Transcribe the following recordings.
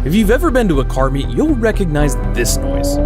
If you've ever been to a car meet, you'll recognize this noise.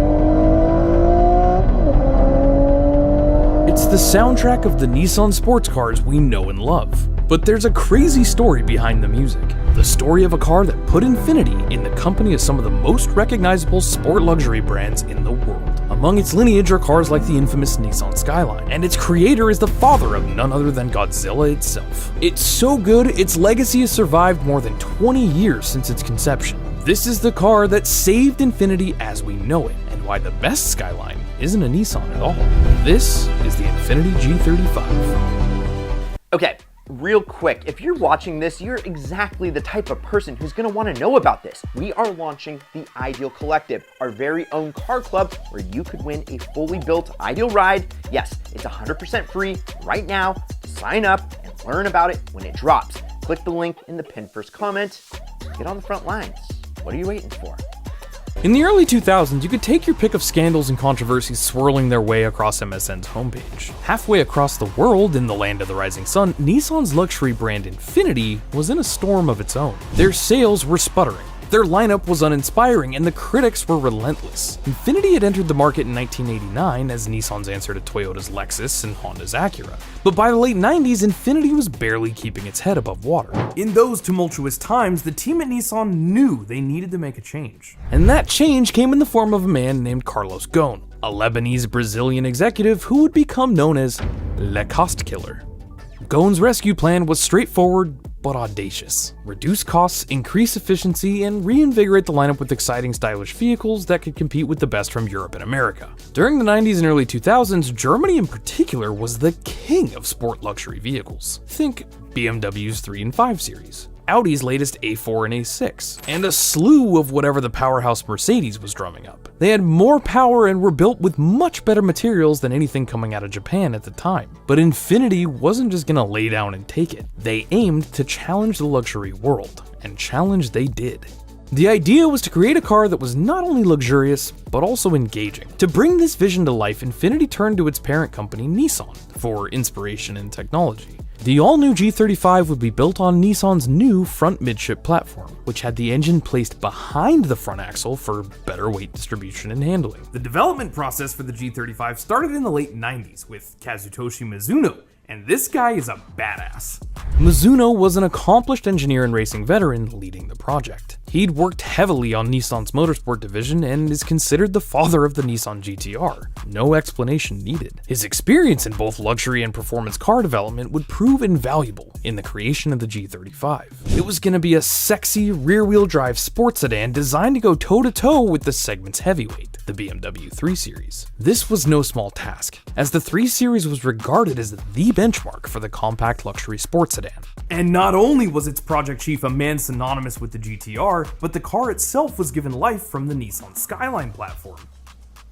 It's the soundtrack of the Nissan sports cars we know and love. But there's a crazy story behind the music. The story of a car that put Infiniti in the company of some of the most recognizable sport luxury brands in the world. Among its lineage are cars like the infamous Nissan Skyline, and its creator is the father of none other than Godzilla itself. It's so good, its legacy has survived more than 20 years since its conception. This is the car that saved Infiniti as we know it, and why the best Skyline isn't a Nissan at all. This is the Infiniti G35. Okay. Real quick, if you're watching this, you're exactly the type of person who's gonna wanna know about this. We are launching the Ideal Collective, our very own car club where you could win a fully built Ideal ride. Yes, it's 100% free right now. Sign up and learn about it when it drops. Click the link in the pinned first comment. Get on the front lines. What are you waiting for? In the early 2000s, you could take your pick of scandals and controversies swirling their way across MSN's homepage. Halfway across the world, in the land of the rising sun, Nissan's luxury brand Infiniti was in a storm of its own. Their sales were sputtering. Their lineup was uninspiring, and the critics were relentless. Infiniti had entered the market in 1989 as Nissan's answer to Toyota's Lexus and Honda's Acura. But by the late 90s, Infiniti was barely keeping its head above water. In those tumultuous times, the team at Nissan knew they needed to make a change. And that change came in the form of a man named Carlos Ghosn, a Lebanese-Brazilian executive who would become known as Le Cost Killer. Ghosn's rescue plan was straightforward but audacious. Reduce costs, increase efficiency, and reinvigorate the lineup with exciting, stylish vehicles that could compete with the best from Europe and America. During the 90s and early 2000s, Germany in particular was the king of sport luxury vehicles. Think BMW's 3 and 5 series, Audi's latest A4 and A6, and a slew of whatever the powerhouse Mercedes was drumming up. They had more power and were built with much better materials than anything coming out of Japan at the time. But Infiniti wasn't just gonna lay down and take it. They aimed to challenge the luxury world, and challenge they did. The idea was to create a car that was not only luxurious, but also engaging. To bring this vision to life, Infiniti turned to its parent company, Nissan, for inspiration and technology. The all-new G35 would be built on Nissan's new front midship platform, which had the engine placed behind the front axle for better weight distribution and handling. The development process for the G35 started in the late 90s with Kazutoshi Mizuno, and this guy is a badass. Mizuno was an accomplished engineer and racing veteran leading the project. He'd worked heavily on Nissan's motorsport division and is considered the father of the Nissan GTR. No explanation needed. His experience in both luxury and performance car development would prove invaluable in the creation of the G35. It was going to be a sexy rear-wheel drive sports sedan designed to go toe-to-toe with the segment's heavyweight, the BMW 3 Series. This was no small task, as the 3 Series was regarded as the benchmark for the compact luxury sports sedan. And not only was its project chief a man synonymous with the GTR, but the car itself was given life from the Nissan Skyline platform.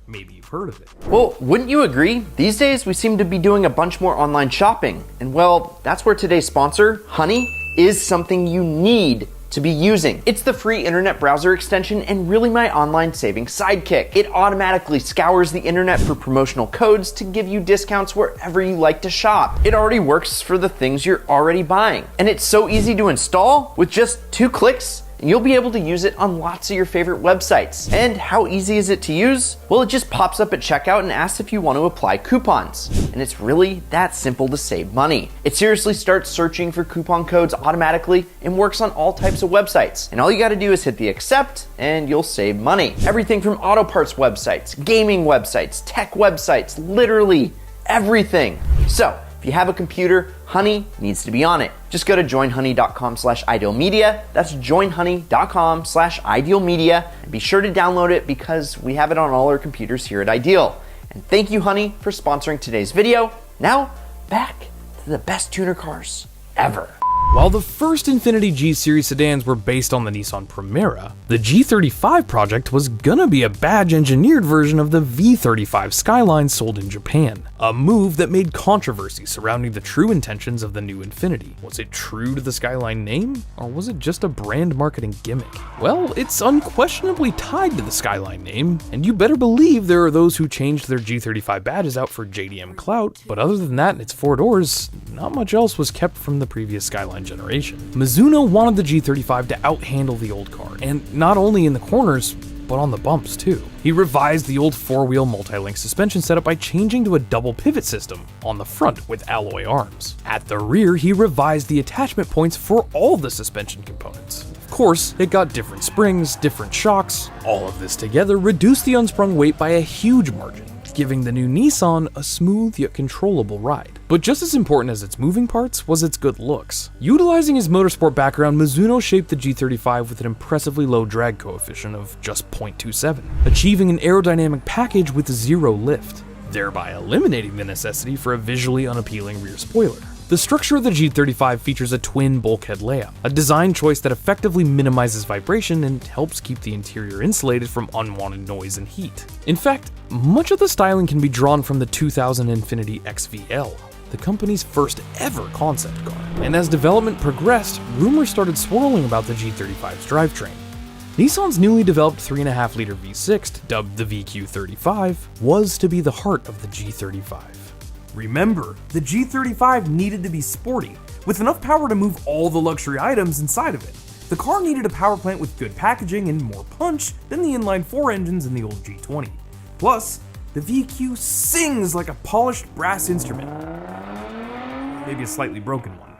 Maybe you've heard of it. Well, wouldn't you agree? These days we seem to be doing a bunch more online shopping. And well, that's where today's sponsor, Honey, is something you need to be using. It's the free internet browser extension and really my online saving sidekick. It automatically scours the internet for promotional codes to give you discounts wherever you like to shop. It already works for the things you're already buying. And it's so easy to install with just 2 clicks. And you'll be able to use it on lots of your favorite websites. And how easy is it to use? Well, it just pops up at checkout and asks if you want to apply coupons. And it's really that simple to save money. It seriously starts searching for coupon codes automatically and works on all types of websites. And all you gotta do is hit the accept and you'll save money. Everything from auto parts websites, gaming websites, tech websites, literally everything. So, if you have a computer, Honey needs to be on it. Just go to joinhoney.com/idealmedia. That's joinhoney.com/idealmedia. And be sure to download it because we have it on all our computers here at Ideal. And thank you, Honey, for sponsoring today's video. Now, back to the best tuner cars ever. While the first Infiniti G series sedans were based on the Nissan Primera, the G35 project was gonna be a badge-engineered version of the V35 Skyline sold in Japan, a move that made controversy surrounding the true intentions of the new Infiniti. Was it true to the Skyline name, or was it just a brand marketing gimmick? Well, it's unquestionably tied to the Skyline name, and you better believe there are those who changed their G35 badges out for JDM clout, but other than that and its 4 doors, not much else was kept from the previous Skyline subsequent generation. Mizuno wanted the G35 to outhandle the old car, and not only in the corners, but on the bumps too. He revised the old four-wheel multi-link suspension setup by changing to a double pivot system on the front with alloy arms. At the rear, he revised the attachment points for all the suspension components. Of course, it got different springs, different shocks. All of this together reduced the unsprung weight by a huge margin, giving the new Nissan a smooth yet controllable ride. But just as important as its moving parts was its good looks. Utilizing his motorsport background, Mizuno shaped the G35 with an impressively low drag coefficient of just 0.27, achieving an aerodynamic package with zero lift, thereby eliminating the necessity for a visually unappealing rear spoiler. The structure of the G35 features a twin bulkhead layout, a design choice that effectively minimizes vibration and helps keep the interior insulated from unwanted noise and heat. In fact, much of the styling can be drawn from the 2000 Infiniti XVL, the company's first ever concept car. And as development progressed, rumors started swirling about the G35's drivetrain. Nissan's newly developed 3.5-liter V6, dubbed the VQ35, was to be the heart of the G35. Remember, the G35 needed to be sporty, with enough power to move all the luxury items inside of it. The car needed a power plant with good packaging and more punch than the inline-4 engines in the old G20. Plus, the VQ sings like a polished brass instrument. Maybe a slightly broken one.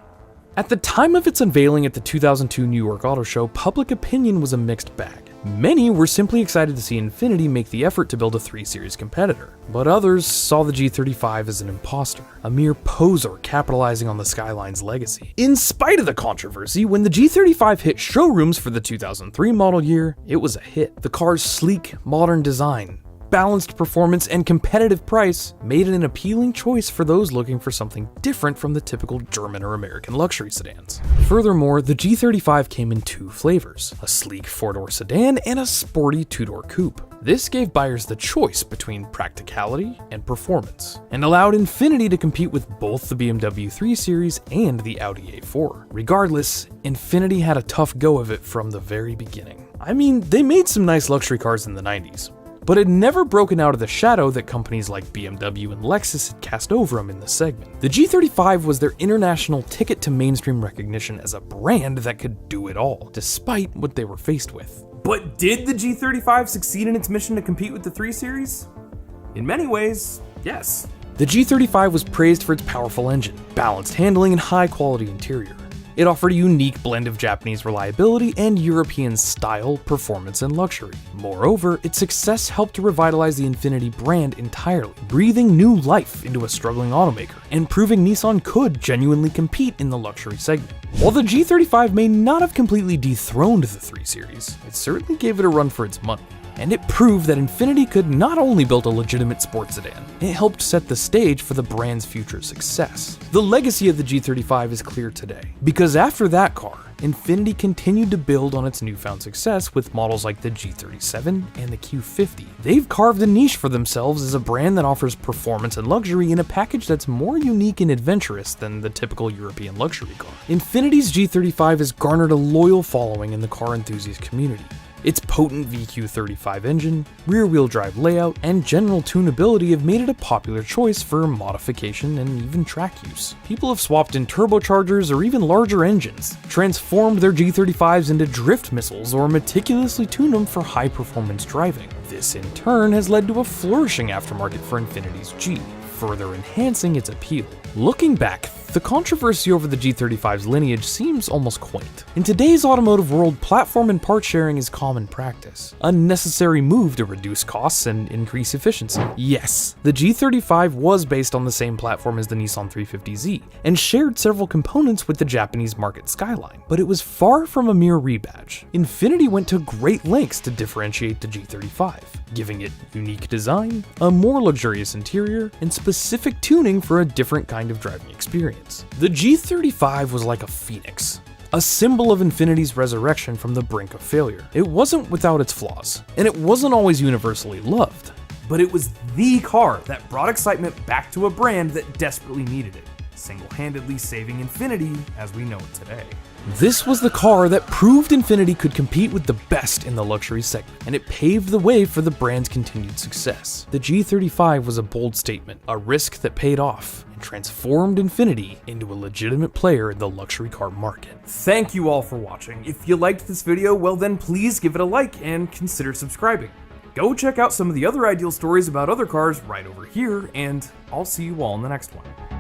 At the time of its unveiling at the 2002 New York Auto Show, public opinion was a mixed bag. Many were simply excited to see Infiniti make the effort to build a 3 Series competitor, but others saw the G35 as an imposter, a mere poser capitalizing on the Skyline's legacy. In spite of the controversy, when the G35 hit showrooms for the 2003 model year, it was a hit. The car's sleek, modern design, balanced performance, and competitive price made it an appealing choice for those looking for something different from the typical German or American luxury sedans. Furthermore, the G35 came in 2 flavors, a sleek 4-door sedan and a sporty 2-door coupe. This gave buyers the choice between practicality and performance, and allowed Infiniti to compete with both the BMW 3 Series and the Audi A4. Regardless, Infiniti had a tough go of it from the very beginning. I mean, they made some nice luxury cars in the 90s, but had never broken out of the shadow that companies like BMW and Lexus had cast over them in the segment. The G35 was their international ticket to mainstream recognition as a brand that could do it all, despite what they were faced with. But did the G35 succeed in its mission to compete with the 3 Series? In many ways, yes. The G35 was praised for its powerful engine, balanced handling, and high-quality interior. It offered a unique blend of Japanese reliability and European style, performance, and luxury. Moreover, its success helped to revitalize the Infiniti brand entirely, breathing new life into a struggling automaker, and proving Nissan could genuinely compete in the luxury segment. While the G35 may not have completely dethroned the 3 Series, it certainly gave it a run for its money. And it proved that Infiniti could not only build a legitimate sports sedan, it helped set the stage for the brand's future success. The legacy of the G35 is clear today, because after that car, Infiniti continued to build on its newfound success with models like the G37 and the Q50. They've carved a niche for themselves as a brand that offers performance and luxury in a package that's more unique and adventurous than the typical European luxury car. Infiniti's G35 has garnered a loyal following in the car enthusiast community. Its potent VQ35 engine, rear-wheel drive layout, and general tunability have made it a popular choice for modification and even track use. People have swapped in turbochargers or even larger engines, transformed their G35s into drift missiles, or meticulously tuned them for high-performance driving. This in turn has led to a flourishing aftermarket for Infiniti's G, further enhancing its appeal. Looking back, the controversy over the G35's lineage seems almost quaint. In today's automotive world, platform and part sharing is common practice, a necessary move to reduce costs and increase efficiency. Yes, the G35 was based on the same platform as the Nissan 350Z, and shared several components with the Japanese market Skyline, but it was far from a mere rebadge. Infiniti went to great lengths to differentiate the G35, giving it unique design, a more luxurious interior, and specific tuning for a different kind of driving experience. The G35 was like a phoenix, a symbol of Infiniti's resurrection from the brink of failure. It wasn't without its flaws, and it wasn't always universally loved. But it was the car that brought excitement back to a brand that desperately needed it, single-handedly saving Infiniti as we know it today. This was the car that proved Infiniti could compete with the best in the luxury segment, and it paved the way for the brand's continued success. The G35 was a bold statement, a risk that paid off, and transformed Infiniti into a legitimate player in the luxury car market. Thank you all for watching. If you liked this video, well then please give it a like and consider subscribing. Go check out some of the other ideal stories about other cars right over here, and I'll see you all in the next one.